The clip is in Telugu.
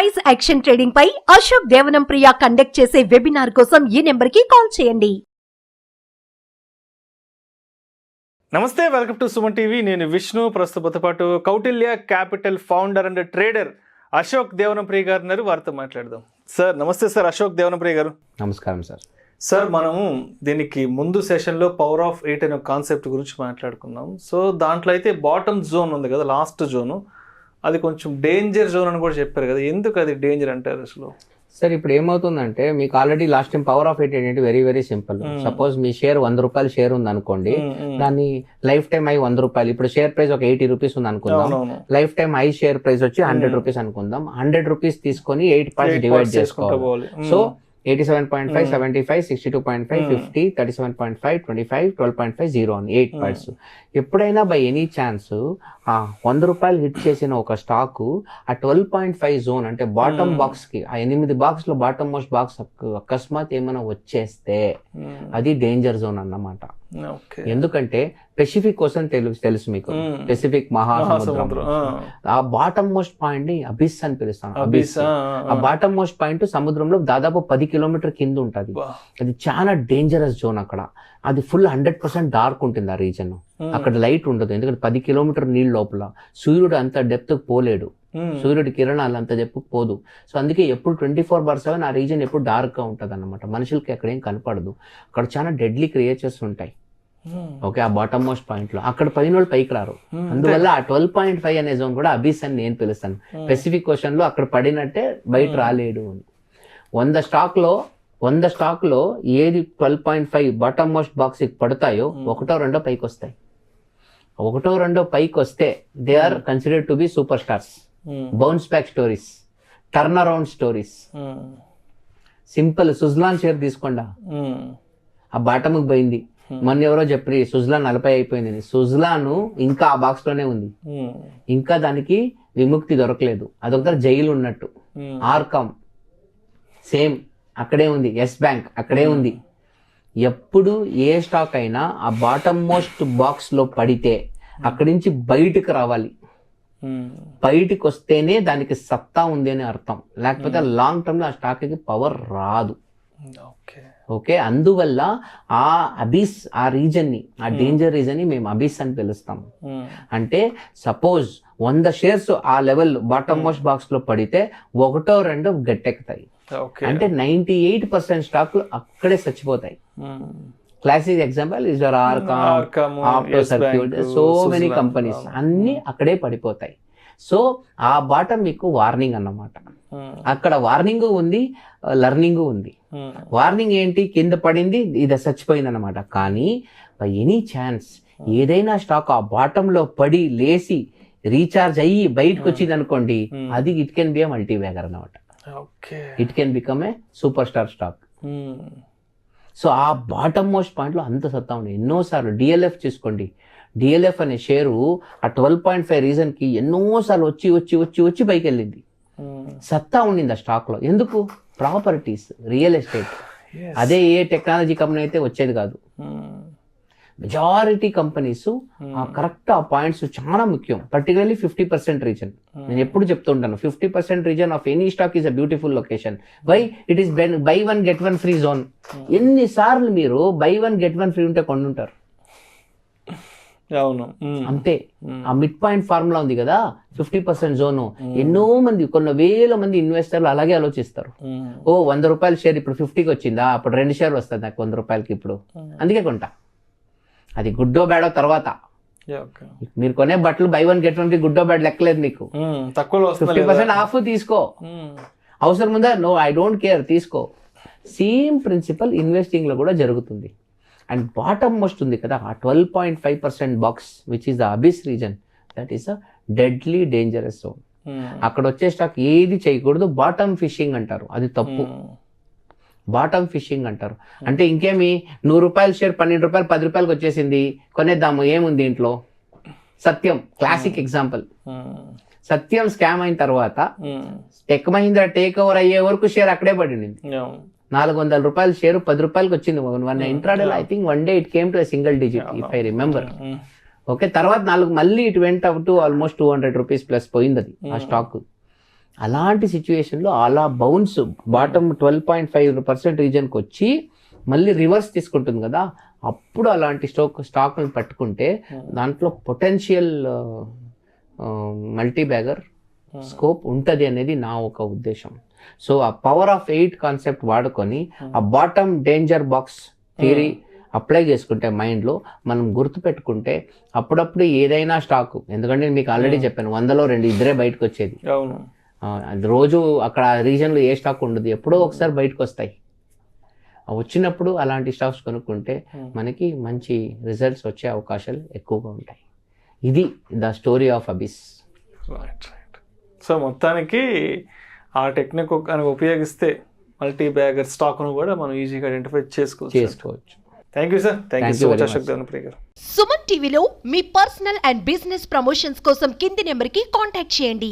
ప్రైస్ యాక్షన్ ట్రేడింగ్ పై అశోక్ దేవనం ప్రియ కండక్ట్ చేసే వెబినార్ కోసం ఈ నెంబర్ కి కాల్ చేయండి. నమస్తే, వెల్కమ్ టు సుమన్ టీవీ. నేను విష్ణు. ప్రస్తుతంతో పాటు Kautilya capital founder and trader Ashok Devanampriya గారు ఉన్నారు. వారితో మాట్లాడదాం. సార్ నమస్తే. సార్ అశోక్ దేవనంప్రియ గారు నమస్కారం. సార్ మనము దీనికి ముందు సెషన్లో పవర్ ఆఫ్ 8 అనే కాన్సెప్ట్ గురించి మాట్లాడుకున్నాం. సో దాంట్లో అయితే బాటమ్ జోన్ ఉంది కదా, లాస్ట్ జోను, అది కొంచెం డేంజర్ జోన్ అని కూడా చెప్పారు కదా. ఎందుకు అది డేంజర్ అంటారు అసలు? సార్ ఇప్పుడు ఏమవుతుందంటే, మీకు already last time power of 8 ఏంటంటే వెరీ వెరీ సింపుల్. సపోజ్ మీ షేర్ 100 రూపాయలు షేర్ ఉంది అనుకోండి, దాన్ని లైఫ్ టైం అయి 100 రూపాయలు, ఇప్పుడు షేర్ ప్రైస్ ఒక 80 రూపీస్ ఉంది అనుకుందాం, life time I share price వచ్చి 100 రూపీస్ అనుకుందాం. 100 రూపీస్ తీసుకొని 8 పార్ట్స్ డివైడ్ చేసుకోవాలి. సో 87.5, 75, 62.5, 50, 37.5, 25, 12.5, 0 అని 8 పార్ట్స్. ఎప్పుడైనా బై ఎనీ ఛాన్స్ 100 రూపాయలు హిట్ చేసిన ఒక స్టాక్ ఆ 12.5 జోన్ అంటే బాటమ్ బాక్స్ కి, ఆ 8 బాక్స్ లో బాటమ్ మోస్ట్ బాక్స్ అకస్మాత్ ఏమైనా వచ్చేస్తే అది డేంజర్ జోన్ అన్నమాట. ఎందుకంటే పెసిఫిక్ కోసం తెలుసు మీకు, పెసిఫిక్ మహాసముద్రం. ఆ బాటమ్ మోస్ట్ పాయింట్ ని అబిస్ అని పిలుస్తాను. అబిస్, ఆ బాటమ్ మోస్ట్ పాయింట్ సముద్రంలో దాదాపు 10 కిలోమీటర్ కింద ఉంటది. అది చాలా డేంజరస్ జోన్. అక్కడ అది ఫుల్ 100% డార్క్ ఉంటుంది ఆ రీజన్. అక్కడ లైట్ ఉండదు, ఎందుకంటే 10 కిలోమీటర్ నీళ్ళ లోపల సూర్యుడు అంత డెప్త్ పోలేడు, సూర్యుడి కిరణాలు అంత డెప్త్ పోదు. సో అందుకే ఎప్పుడు 24/7 ఆ రీజన్ ఎప్పుడు డార్క్ గా ఉంటది అన్నమాట. మనుషులకి అక్కడ ఏం కనపడదు. అక్కడ చాలా డెడ్లీ క్రియేచర్స్ ఉంటాయి. ఓకే, ఆ బాటమ్ మోస్ట్ పాయింట్ లో అక్కడ 10 వాళ్ళు పైకి రారు. అందువల్ల ఆ 12.5 అనే జోన్ కూడా అబిస్ అని నేను పిలుస్తాను. పెసిఫిక్ ఓషన్ లో అక్కడ పడినట్టే బయట రాలేడు. 100 స్టాక్ లో ఏది 12.5 బాటమ్ మోస్ట్ బాక్స్ పడతాయో ఒకటో రెండో పైకి వస్తాయి. ఒకటో రెండో పైకి వస్తే they are considered to be super stars. Bounce back stories, turn around stories. Simple, Suzlon share తీసుకోండా, ఆ బాటమ్కి పోయింది. మొన్న ఎవరో చెప్పి సుజ్లాన్ 40 అయిపోయింది. సుజ్లాన్ ఇంకా ఆ బాక్స్ లోనే ఉంది, ఇంకా దానికి విముక్తి దొరకలేదు. అదొక జైలు ఉన్నట్టు. ఆర్కామ్ సేమ్ అక్కడే ఉంది, ఎస్ బ్యాంక్ అక్కడే ఉంది. ఎప్పుడు ఏ స్టాక్ అయినా ఆ బాటమ్ మోస్ట్ బాక్స్ లో పడితే అక్కడి నుంచి బయటకు రావాలి. బయటికి వస్తేనే దానికి సత్తా ఉంది అని అర్థం, లేకపోతే లాంగ్ టర్మ్ లో ఆ స్టాక్ కి పవర్ రాదు. ఓకే, అందువల్ల ఆ అబిస్, ఆ రీజన్ ని, ఆ డేంజర్ రీజన్ ని మేము అబిస్ అని పిలుస్తాం. అంటే సపోజ్ 100 షేర్స్ ఆ లెవెల్ బాటమ్ మోస్ట్ బాక్స్ లో పడితే ఒకటో రెండో గట్టెక్కుతాయి. అంటే 98% స్టాక్లు అక్కడే చచ్చిపోతాయి. Classic example is RCom, opto circuit, so many companies అన్ని అక్కడే పడిపోతాయి. సో ఆ బాటమ్ మీకు వార్నింగ్ అన్నమాట. అక్కడ వార్నింగ్ ఉంది, లర్నింగ్ ఉంది. వార్నింగ్ ఏంటి, కింద పడింది, ఇది చచ్చిపోయింది అనమాట. కానీ బై ఎనీ ఛాన్స్ ఏదైనా స్టాక్ ఆ బాటమ్ లో పడి లేసి రీఛార్జ్ అయ్యి బయటకు వచ్చింది అనుకోండి, అది it can be a multi bagger అనమాట. It can become a super star stock. So ఆ బాటమ్ మోస్ట్ పాయింట్ లో అంత సత్తా ఉంది. ఎన్నోసార్లు డిఎల్ఎఫ్ చూసుకోండి. డిఎల్ఎఫ్ అనే షేరు ఆ 12.5 రీజన్ కి ఎన్నోసార్లు వచ్చి వచ్చి వచ్చి వచ్చి పైకి వెళ్ళింది. సత్తా ఉండింది ఆ స్టాక్ లో. ఎందుకు? Properties, real estate. అదే ఏ టెక్నాలజీ కంపెనీ అయితే వచ్చేది కాదు. మెజారిటీ కంపెనీస్ కరెక్ట్ ఆ పాయింట్స్ చాలా ముఖ్యం. Particularly 50% reason. నేను ఎప్పుడు చెప్తుంటాను, 50% reason of any stock is a beautiful location. Why? It is buy 1 get 1 free zone. ఎన్నిసార్లు మీరు బై 1 get 1 ఫ్రీ ఉంటే కొంటుంటారు? అవును, అంతే. ఆ మిడ్ పాయింట్ ఫార్ములా ఉంది కదా, 50% జోన్. ఎన్నో మంది, కొన్ని వేల మంది ఇన్వెస్టర్లు అలాగే ఆలోచిస్తారు. 100 రూపాయల షేర్ ఇప్పుడు 50కి వచ్చిందా, అప్పుడు 2 షేర్లు వస్తుంది నాకు 100 రూపాయలకి ఇప్పుడు, అందుకే కొంటా. అది గుడ్డో బ్యాడో తర్వాత. మీరు కొనే బట్టలు బై 1 get 1 గుడ్డో బ్యాడ్ లెక్కలేదు నీకు. 50% ఆఫ్ తీసుకో, అవసరం ఉందా? నో, ఐ డోంట్ కేర్, తీసుకో. సేమ్ ప్రిన్సిపల్ ఇన్వెస్టింగ్ లో కూడా జరుగుతుంది. అండ్ బాటమ్ మోస్ట్ ఉంది కదా, ఆ 12.5% box which is the abyss reason, that is a deadly dangerous zone. అక్కడ వచ్చే స్టాక్ ఏది చేయకూడదు. బాటమ్ ఫిషింగ్ అంటారు, అది తప్పు. బాటమ్ ఫిషింగ్ అంటారు. అంటే ఇంకేమి, 100 రూపాయల షేర్ 12 రూపాయలు 10 రూపాయలకి వచ్చేసింది, కొనేద్దాము, ఏముంది ఇంట్లో. సత్యం క్లాసిక్ ఎగ్జాంపుల్. సత్యం స్కామ్ అయిన తర్వాత టెక్ మహీంద్రా టేక్ ఓవర్ అయ్యే వరకు షేర్ అక్కడే పడింది. 400 రూపాయల షేర్ 10 రూపాయలకి వచ్చింది. Intraday I think one day it came to single digit if I remember. Okay, తర్వాత మళ్ళీ it went up to almost 200 rupees plus పోయింది అది ఆ స్టాక్. అలాంటి సిచ్యువేషన్లో అలా బౌన్స్ బాటమ్ 12.5% రీజన్కి వచ్చి మళ్ళీ రివర్స్ తీసుకుంటుంది కదా, అప్పుడు అలాంటి స్టాక్ని పట్టుకుంటే దాంట్లో పొటెన్షియల్ మల్టీ బ్యాగర్ స్కోప్ ఉంటుంది అనేది నా ఒక ఉద్దేశం. సో ఆ పవర్ ఆఫ్ 8 కాన్సెప్ట్ వాడుకొని ఆ bottom danger box theory apply చేసుకుంటే మైండ్లో మనం గుర్తుపెట్టుకుంటే అప్పుడప్పుడు ఏదైనా స్టాక్, ఎందుకంటే మీకు ఆల్రెడీ చెప్పాను 100లో 2 ఇద్దరే బయటకు వచ్చేది. అవును, అది రోజు అక్కడ ఆ రీజన్లో ఏ స్టాక్ ఉండదు, ఎప్పుడో ఒకసారి బయటకు వస్తాయి. వచ్చినప్పుడు అలాంటి స్టాక్స్ కొనుక్కుంటే మనకి మంచి రిజల్ట్స్ వచ్చే అవకాశాలు ఎక్కువగా ఉంటాయి. ఇది the story of abyss. Right right. So మొత్తానికి ఆ టెక్నిక్ కనుక ఉపయోగిస్తే మల్టీ బ్యాగర్ స్టాక్ను కూడా మనం ఈజీగా ఐడెంటిఫై చేసుకోవచ్చు. Thank you sir. Thank you so much Ashok Devanapriya గారు. సుమన్ టీవీలో మీ పర్సనల్ అండ్ బిజినెస్ ప్రమోషన్స్ కోసం కింది నెంబర్కి కాంటాక్ట్ చేయండి.